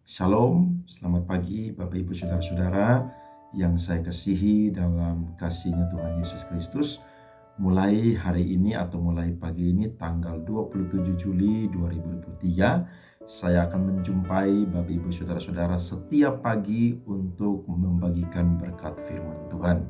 Shalom, selamat pagi Bapak Ibu Saudara-saudara yang saya kasihi dalam kasih-Nya Tuhan Yesus Kristus. Mulai hari ini atau mulai pagi ini tanggal 27 Juli 2023, saya akan menjumpai Bapak Ibu Saudara-saudara setiap pagi untuk membagikan berkat firman Tuhan.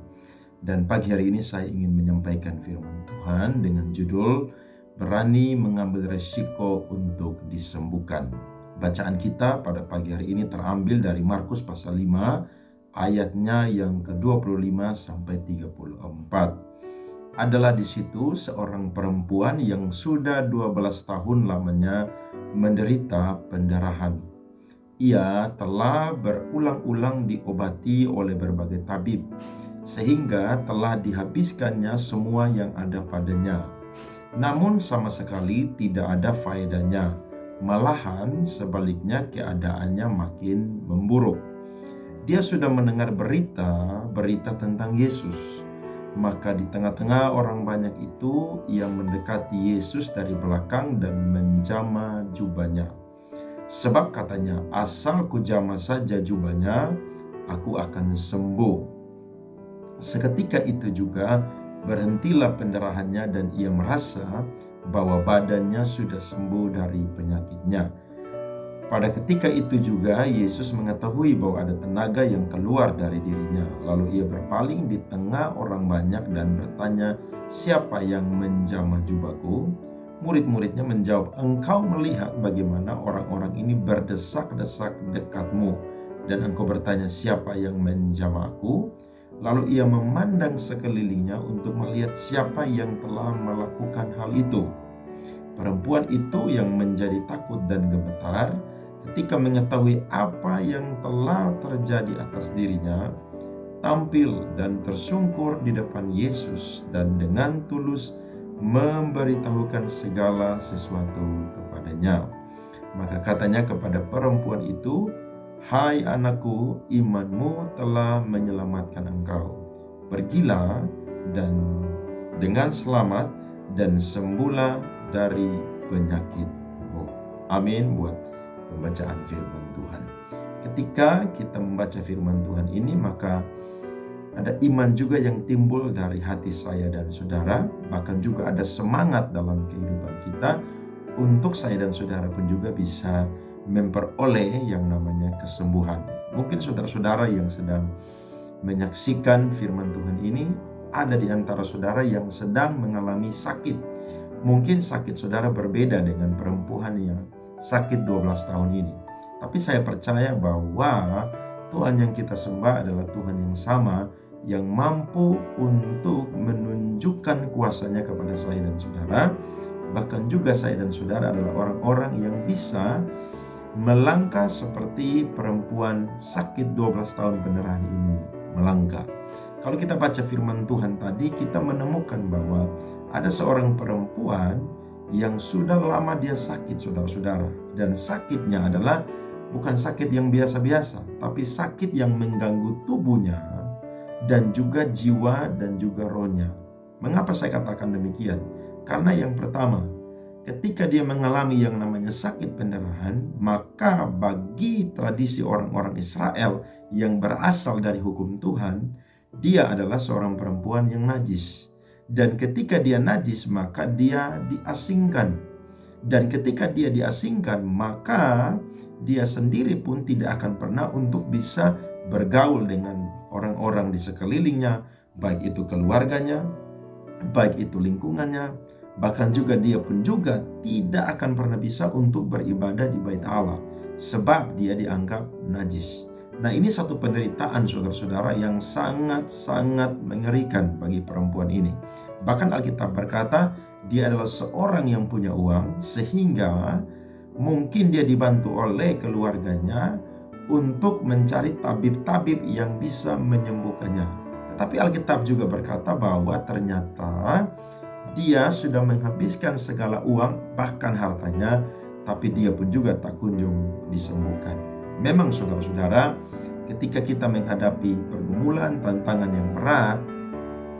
Dan pagi hari ini saya ingin menyampaikan firman Tuhan dengan judul Berani Mengambil Resiko untuk Disembuhkan. Bacaan kita pada pagi hari ini terambil dari Markus pasal 5 ayatnya yang ke-25 sampai 34. Adalah di situ seorang perempuan yang sudah 12 tahun lamanya menderita pendarahan. Ia telah berulang-ulang diobati oleh berbagai tabib, sehingga telah dihabiskannya semua yang ada padanya. Namun sama sekali tidak ada faedahnya. Malahan sebaliknya keadaannya makin memburuk. Dia sudah mendengar berita tentang Yesus. Maka di tengah-tengah orang banyak itu, ia mendekati Yesus dari belakang dan menjamah jubahnya. Sebab katanya, asal kujamah saja jubahnya, aku akan sembuh. Seketika itu juga berhentilah pendarahannya dan ia merasa bahwa badannya sudah sembuh dari penyakitnya. Pada ketika itu juga Yesus mengetahui bahwa ada tenaga yang keluar dari dirinya. Lalu ia berpaling di tengah orang banyak dan bertanya, "Siapa yang menjamah jubahku?" Murid-muridnya menjawab, "Engkau melihat bagaimana orang-orang ini berdesak-desak dekatmu, dan engkau bertanya, siapa yang menjamah aku?" Lalu ia memandang sekelilingnya untuk melihat siapa yang telah melakukan hal itu. Perempuan itu yang menjadi takut dan gemetar ketika mengetahui apa yang telah terjadi atas dirinya, tampil dan tersungkur di depan Yesus dan dengan tulus memberitahukan segala sesuatu kepadanya. Maka katanya kepada perempuan itu, "Hai anakku, imanmu telah menyelamatkan engkau. Pergilah dan dengan selamat dan sembuhlah dari penyakitmu." Amin buat pembacaan firman Tuhan. Ketika kita membaca firman Tuhan ini, maka ada iman juga yang timbul dari hati saya dan saudara. Bahkan juga ada semangat dalam kehidupan kita untuk saya dan saudara pun juga bisa memperoleh yang namanya kesembuhan. Mungkin saudara-saudara yang sedang menyaksikan firman Tuhan ini, ada di antara saudara yang sedang mengalami sakit. Mungkin sakit saudara berbeda dengan perempuan yang sakit 12 tahun ini. Tapi saya percaya bahwa Tuhan yang kita sembah adalah Tuhan yang sama, yang mampu untuk menunjukkan kuasanya kepada saya dan saudara. Bahkan juga saya dan saudara adalah orang-orang yang bisa melangkah seperti perempuan sakit 12 tahun pendarahan ini melangkah. Kalau kita baca firman Tuhan tadi, kita menemukan bahwa ada seorang perempuan yang sudah lama dia sakit, saudara-saudara. Dan sakitnya adalah bukan sakit yang biasa-biasa, tapi sakit yang mengganggu tubuhnya dan juga jiwa dan juga rohnya. Mengapa saya katakan demikian? Karena yang pertama, ketika dia mengalami yang namanya sakit pendarahan, maka bagi tradisi orang-orang Israel yang berasal dari hukum Tuhan, dia adalah seorang perempuan yang najis. Dan ketika dia najis, maka dia diasingkan. Dan ketika dia diasingkan, maka dia sendiri pun tidak akan pernah untuk bisa bergaul dengan orang-orang di sekelilingnya, baik itu keluarganya, baik itu lingkungannya. Bahkan juga dia pun juga tidak akan pernah bisa untuk beribadah di bait Allah, sebab dia dianggap najis. Nah, ini satu penderitaan saudara-saudara yang sangat-sangat mengerikan bagi perempuan ini. Bahkan Alkitab berkata dia adalah seorang yang punya uang, sehingga mungkin dia dibantu oleh keluarganya untuk mencari tabib-tabib yang bisa menyembuhkannya. Tetapi Alkitab juga berkata bahwa ternyata dia sudah menghabiskan segala uang, bahkan hartanya, tapi dia pun juga tak kunjung disembuhkan. Memang saudara-saudara, ketika kita menghadapi pergumulan, tantangan yang berat,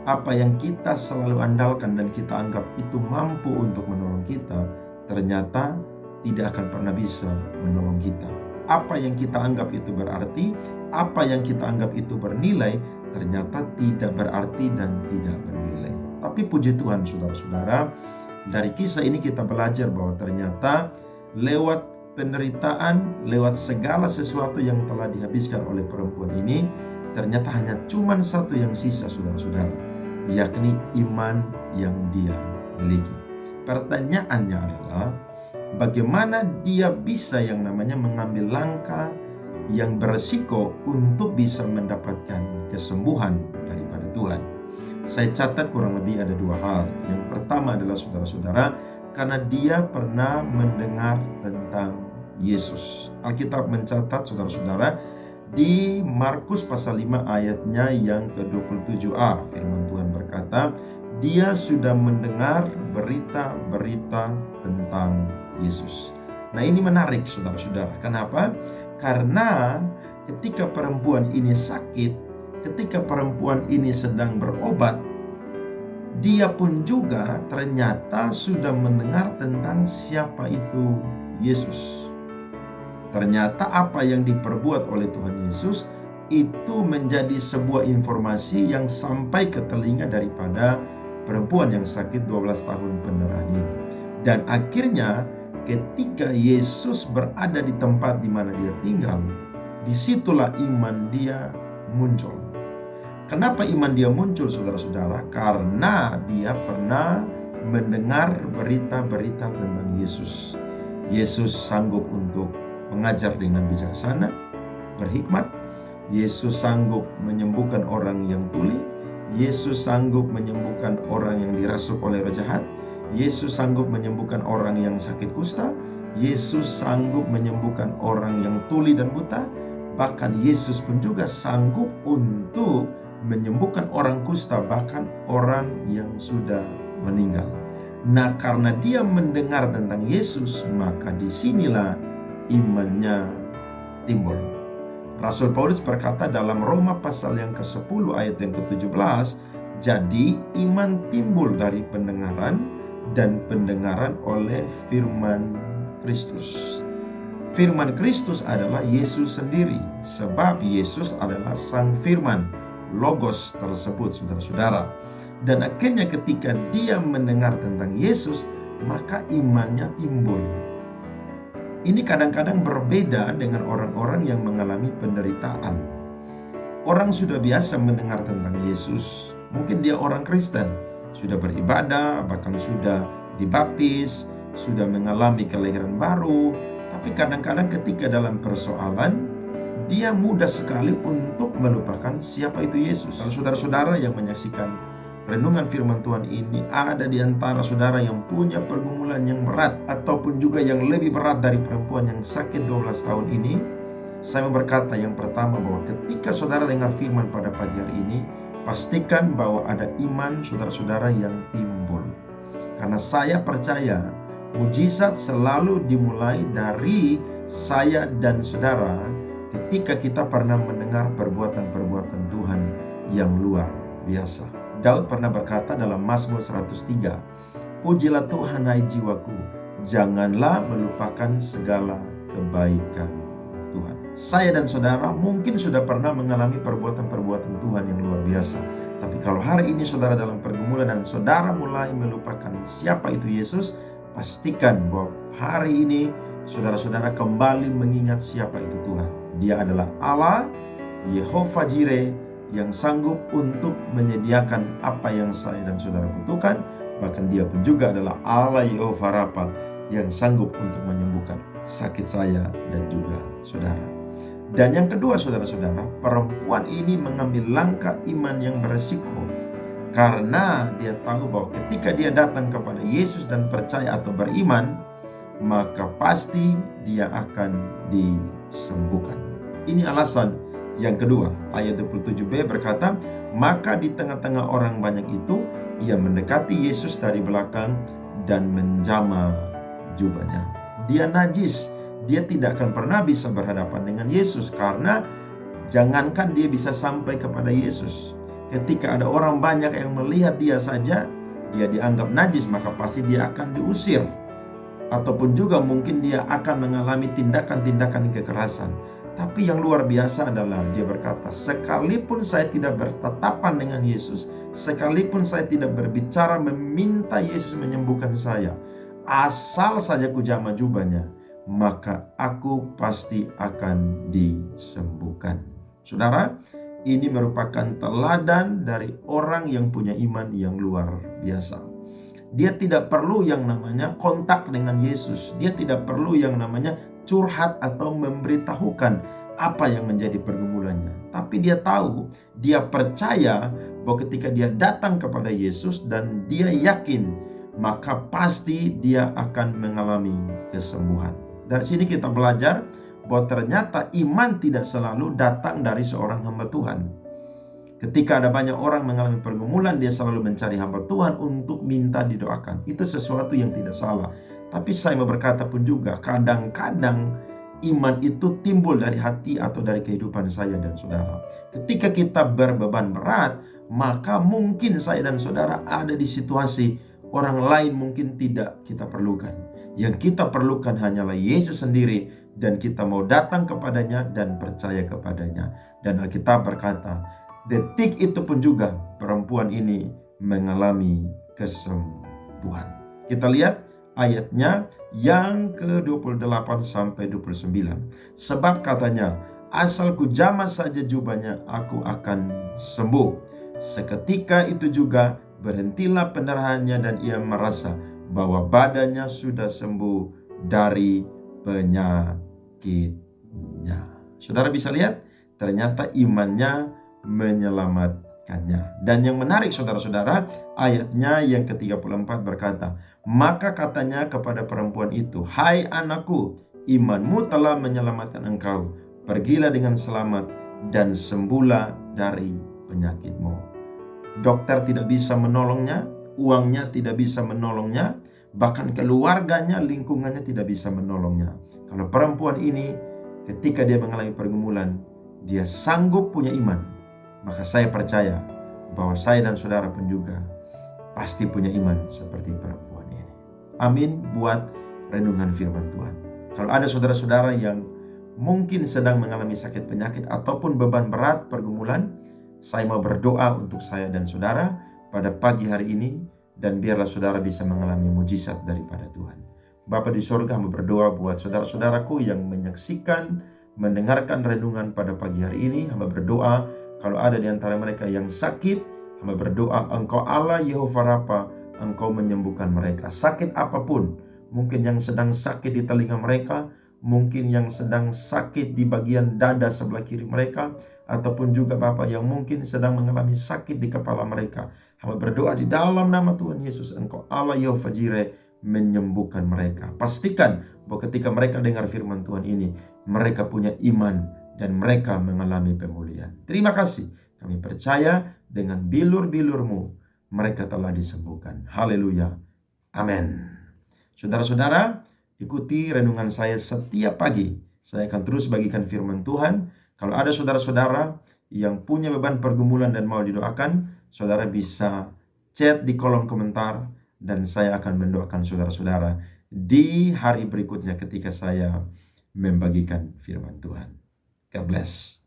apa yang kita selalu andalkan dan kita anggap itu mampu untuk menolong kita, ternyata tidak akan pernah bisa menolong kita. apa yang kita anggap itu berarti, apa yang kita anggap itu bernilai, ternyata tidak berarti dan tidak bernilai. Tapi puji Tuhan saudara-saudara, dari kisah ini kita belajar bahwa ternyata lewat penderitaan, lewat segala sesuatu yang telah dihabiskan oleh perempuan ini, ternyata hanya cuma satu yang sisa saudara-saudara, yakni iman yang dia miliki. Pertanyaannya adalah, bagaimana dia bisa yang namanya mengambil langkah yang beresiko untuk bisa mendapatkan kesembuhan daripada Tuhan? Saya catat kurang lebih ada dua hal. Yang pertama adalah saudara-saudara, karena dia pernah mendengar tentang Yesus. Alkitab mencatat saudara-saudara di Markus pasal 5 ayatnya yang ke-27a, firman Tuhan berkata, dia sudah mendengar berita-berita tentang Yesus. Nah, ini menarik saudara-saudara. Kenapa? Karena ketika perempuan ini sakit, ketika perempuan ini sedang berobat, dia pun juga ternyata sudah mendengar tentang siapa itu Yesus. Ternyata apa yang diperbuat oleh Tuhan Yesus itu menjadi sebuah informasi yang sampai ke telinga daripada perempuan yang sakit 12 tahun pendarahan ini. Dan akhirnya ketika Yesus berada di tempat di mana dia tinggal, disitulah iman dia muncul. Kenapa iman dia muncul saudara-saudara? Karena dia pernah mendengar berita-berita tentang Yesus. Yesus sanggup untuk mengajar dengan bijaksana, berhikmat. Yesus sanggup menyembuhkan orang yang tuli. Yesus sanggup menyembuhkan orang yang dirasuk oleh roh jahat. Yesus sanggup menyembuhkan orang yang sakit kusta. Yesus sanggup menyembuhkan orang yang tuli dan buta. Bahkan Yesus pun juga sanggup untuk menyembuhkan orang kusta, bahkan orang yang sudah meninggal. Nah, karena dia mendengar tentang Yesus, maka disinilah imannya timbul. Rasul Paulus berkata dalam Roma pasal yang ke-10 ayat yang ke-17, jadi iman timbul dari pendengaran dan pendengaran oleh firman Kristus. Firman Kristus adalah Yesus sendiri, sebab Yesus adalah sang firman, logos tersebut saudara-saudara. Dan akhirnya ketika dia mendengar tentang Yesus, maka imannya timbul. Ini kadang-kadang berbeda dengan orang-orang yang mengalami penderitaan. Orang sudah biasa mendengar tentang Yesus. Mungkin dia orang Kristen, sudah beribadah, bahkan sudah dibaptis, sudah mengalami kelahiran baru. Tapi kadang-kadang ketika dalam persoalan, dia mudah sekali untuk melupakan siapa itu Yesus. Kalau saudara-saudara yang menyaksikan renungan firman Tuhan ini ada di antara saudara yang punya pergumulan yang berat ataupun juga yang lebih berat dari perempuan yang sakit 12 tahun ini, saya mau berkata yang pertama bahwa ketika saudara dengar firman pada pagi hari ini, pastikan bahwa ada iman saudara-saudara yang timbul. Karena saya percaya mujizat selalu dimulai dari saya dan saudara ketika kita pernah mendengar perbuatan-perbuatan Tuhan yang luar biasa. Daud pernah berkata dalam Mazmur 103, pujilah Tuhan hai jiwaku, janganlah melupakan segala kebaikan Tuhan. Saya dan saudara mungkin sudah pernah mengalami perbuatan-perbuatan Tuhan yang luar biasa. Tapi kalau hari ini saudara dalam pergumulan dan saudara mulai melupakan siapa itu Yesus, pastikan bahwa hari ini saudara-saudara kembali mengingat siapa itu Tuhan. Dia adalah Allah, Yehova Jireh, yang sanggup untuk menyediakan apa yang saya dan saudara butuhkan. Bahkan dia pun juga adalah Allah Yehova Rafa, yang sanggup untuk menyembuhkan sakit saya dan juga saudara. Dan yang kedua saudara-saudara, perempuan ini mengambil langkah iman yang beresiko. Karena dia tahu bahwa ketika dia datang kepada Yesus dan percaya atau beriman, maka pasti dia akan disembuhkan. Ini alasan yang kedua. Ayat 27b berkata, maka di tengah-tengah orang banyak itu, ia mendekati Yesus dari belakang dan menjamah jubahnya. Dia najis, dia tidak akan pernah bisa berhadapan dengan Yesus, karena jangankan dia bisa sampai kepada Yesus, ketika ada orang banyak yang melihat dia saja, dia dianggap najis, maka pasti dia akan diusir. ataupun juga mungkin dia akan mengalami tindakan-tindakan kekerasan. Tapi yang luar biasa adalah dia berkata, sekalipun saya tidak bertatapan dengan Yesus, sekalipun saya tidak berbicara meminta Yesus menyembuhkan saya, asal saja ku jamah jubahnya, maka aku pasti akan disembuhkan. Saudara, ini merupakan teladan dari orang yang punya iman yang luar biasa. Dia tidak perlu yang namanya kontak dengan Yesus. Dia tidak perlu yang namanya curhat atau memberitahukan apa yang menjadi pergumulannya. Tapi dia tahu, dia percaya bahwa ketika dia datang kepada Yesus dan dia yakin, maka pasti dia akan mengalami kesembuhan. Dari sini kita belajar bahwa ternyata iman tidak selalu datang dari seorang hamba Tuhan. Ketika ada banyak orang mengalami pergumulan, dia selalu mencari hamba Tuhan untuk minta didoakan. Itu sesuatu yang tidak salah. Tapi saya mau berkata pun juga, kadang-kadang iman itu timbul dari hati atau dari kehidupan saya dan saudara. Ketika kita berbeban berat, maka mungkin saya dan saudara ada di situasi orang lain mungkin tidak kita perlukan. Yang kita perlukan hanyalah Yesus sendiri, dan kita mau datang kepadanya dan percaya kepadanya. Dan Alkitab berkata, detik itu pun juga perempuan ini mengalami kesembuhan. Kita lihat ayatnya yang ke-28 sampai 29. Sebab katanya, asal ku jamah saja jubahnya, aku akan sembuh. Seketika itu juga berhentilah pendarahannya dan ia merasa bahwa badannya sudah sembuh dari penyakitnya. Saudara bisa lihat, ternyata imannya menyelamatkannya. Dan yang menarik saudara-saudara, ayatnya yang ke-34 berkata, maka katanya kepada perempuan itu, hai anakku, imanmu telah menyelamatkan engkau. Pergilah dengan selamat dan sembuhlah dari penyakitmu. Dokter tidak bisa menolongnya, uangnya tidak bisa menolongnya, bahkan keluarganya, lingkungannya tidak bisa menolongnya. Kalau perempuan ini ketika dia mengalami pergumulan, dia sanggup punya iman, maka saya percaya bahwa saya dan saudara pun juga pasti punya iman seperti perempuan ini. Amin buat renungan firman Tuhan. Kalau ada saudara-saudara yang mungkin sedang mengalami sakit penyakit ataupun beban berat pergumulan, saya mau berdoa untuk saya dan saudara pada pagi hari ini, dan biarlah saudara bisa mengalami mujizat daripada Tuhan. Bapa di sorga, hamba berdoa buat saudara-saudaraku yang menyaksikan, mendengarkan renungan pada pagi hari ini. Hamba berdoa kalau ada di antara mereka yang sakit, hamba berdoa Engkau Allah Yehova Rafa, Engkau menyembuhkan mereka. Sakit apapun, mungkin yang sedang sakit di telinga mereka, mungkin yang sedang sakit di bagian dada sebelah kiri mereka, ataupun juga Bapa yang mungkin sedang mengalami sakit di kepala mereka. Hamba berdoa di dalam nama Tuhan Yesus, Engkau Allah Yehova Jireh, menyembuhkan mereka. Pastikan bahwa ketika mereka dengar firman Tuhan ini, mereka punya iman dan mereka mengalami pemulihan. Terima kasih, kami percaya dengan bilur-bilur-Mu mereka telah disembuhkan. Haleluya, amin. Saudara-saudara, ikuti renungan saya setiap pagi. Saya akan terus bagikan firman Tuhan. Kalau ada saudara-saudara yang punya beban pergumulan dan mau didoakan, saudara bisa chat di kolom komentar, dan saya akan mendoakan saudara-saudara di hari berikutnya ketika saya membagikan firman Tuhan. God bless.